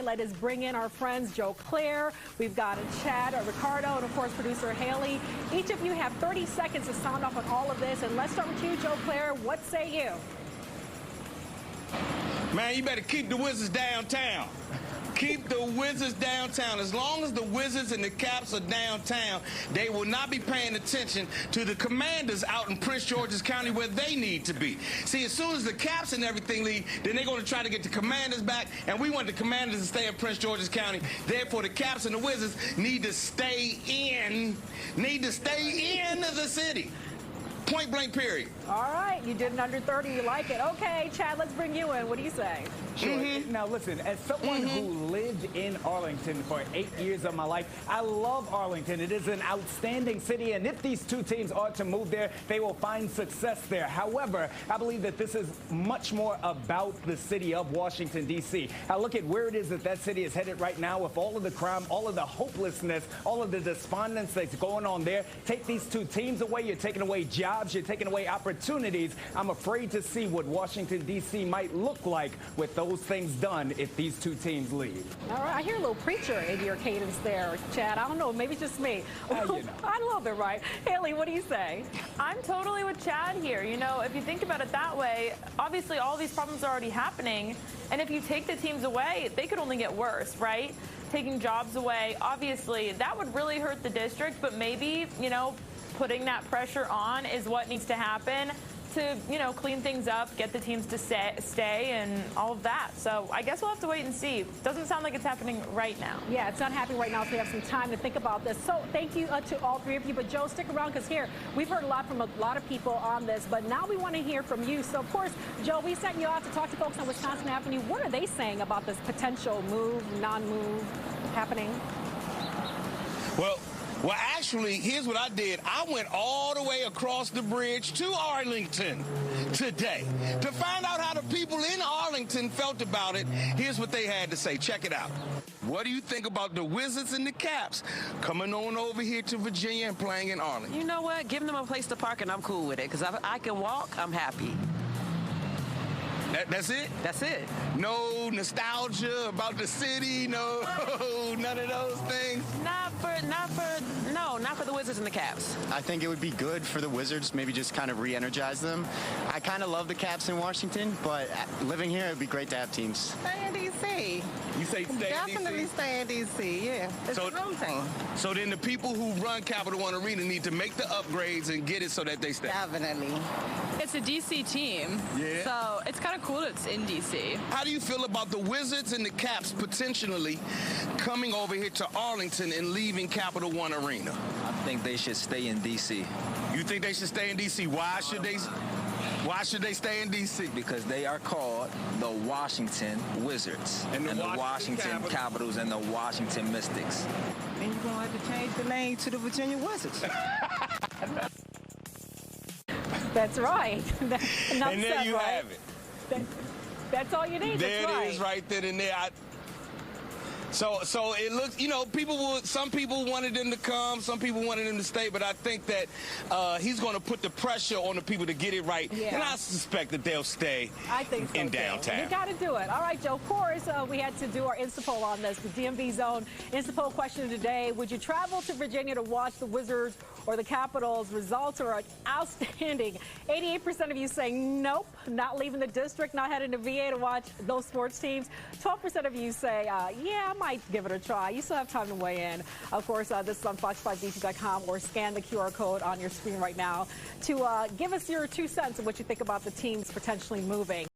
let us bring in our friends Joe Claire. We've got Chad, Ricardo, and of course producer Haley. Each of you have 30 seconds to sound off on all of this. And let's start with you, Joe Claire. What say you? Man, you better keep the Wizards downtown. Keep the Wizards downtown. As long as the Wizards and the Caps are downtown, they will not be paying attention to the Commanders out in Prince George's County where they need to be. See, as soon as the Caps and everything leave, then they're going to try to get the Commanders back, and we want the Commanders to stay in Prince George's County. Therefore, the Caps and the Wizards need to stay in the city. Point blank, period. All right, you did it under 30. You like it. Okay, Chad, let's bring you in. What do you say? Sure. Now, listen, as someone who lived in Arlington for 8 years of my life, I love Arlington. It is an outstanding city, and if these two teams are to move there, they will find success there. However, I believe that this is much more about the city of Washington, D.C. I look at where it is that city is headed right now with all of the crime, all of the hopelessness, all of the despondence that's going on there. Take these two teams away, you're taking away jobs, you're taking away opportunities. I'm afraid to see what Washington, D.C. might look like with those things done if these two teams leave. All right, I hear a little preacher in your cadence there, Chad. I don't know, maybe it's just me. You know. I love it, right? Haley, what do you say? I'm totally with Chad here. You know, if you think about it that way, obviously all these problems are already happening, and if you take the teams away, they could only get worse, right? Taking jobs away, obviously, that would really hurt the district, but maybe, you know, putting that pressure on is what needs to happen to, you know, clean things up, get the teams to stay and all of that. So I guess we'll have to wait and see. Doesn't sound like it's happening right now. Yeah, it's not happening right now, so we have some time to think about this. So thank you to all three of you. But Joe, stick around, because here we've heard a lot from a lot of people on this, but now we want to hear from you. So of course, Joe, we sent you out to talk to folks on Wisconsin Avenue. What are they saying about this potential move, non-move happening? Well, actually, here's what I did. I went all the way across the bridge to Arlington today to find out how the people in Arlington felt about it. Here's what they had to say. Check it out. What do you think about the Wizards and the Caps coming on over here to Virginia and playing in Arlington? You know what? Giving them a place to park, and I'm cool with it, because I can walk, I'm happy. That's it? That's it. No nostalgia about the city, no, none of those things? Not for the Wizards and the Caps. I think it would be good for the Wizards, maybe just kind of re-energize them. I kind of love the Caps in Washington, but living here, it would be great to have teams. Stay in D.C. You say stay in D.C.? Definitely stay in D.C., yeah. It's a home team. So then the people who run Capital One Arena need to make the upgrades and get it so that they stay. Definitely. It's a D.C. team, so it's kind of cool that it's in D.C. How do you feel about the Wizards and the Caps potentially coming over here to Arlington and leaving Capital One Arena? I think they should stay in D.C. You think they should stay in D.C.? Why should they stay in D.C.? Because they are called the Washington Wizards and the Washington Capitals and the Washington Mystics. And you're going to have to change the name to the Virginia Wizards. That's right. And there you have it. That's all you need. There That's right. it is right then and there. So it looks, you know, some people wanted them to come, some people wanted them to stay, but I think that he's going to put the pressure on the people to get it right. Yeah. And I suspect that they'll stay in downtown. You got to do it. All right, Joe, of course, we had to do our Insta poll on this. The DMV Zone Insta poll question today: would you travel to Virginia to watch the Wizards or the Capitals? Results are outstanding. 88% of you saying nope, not leaving the district, not heading to VA to watch those sports teams. 12% of you say, yeah, I might give it a try. You still have time to weigh in. Of course, this is on fox5dc.com, or scan the QR code on your screen right now to give us your 2 cents of what you think about the teams potentially moving.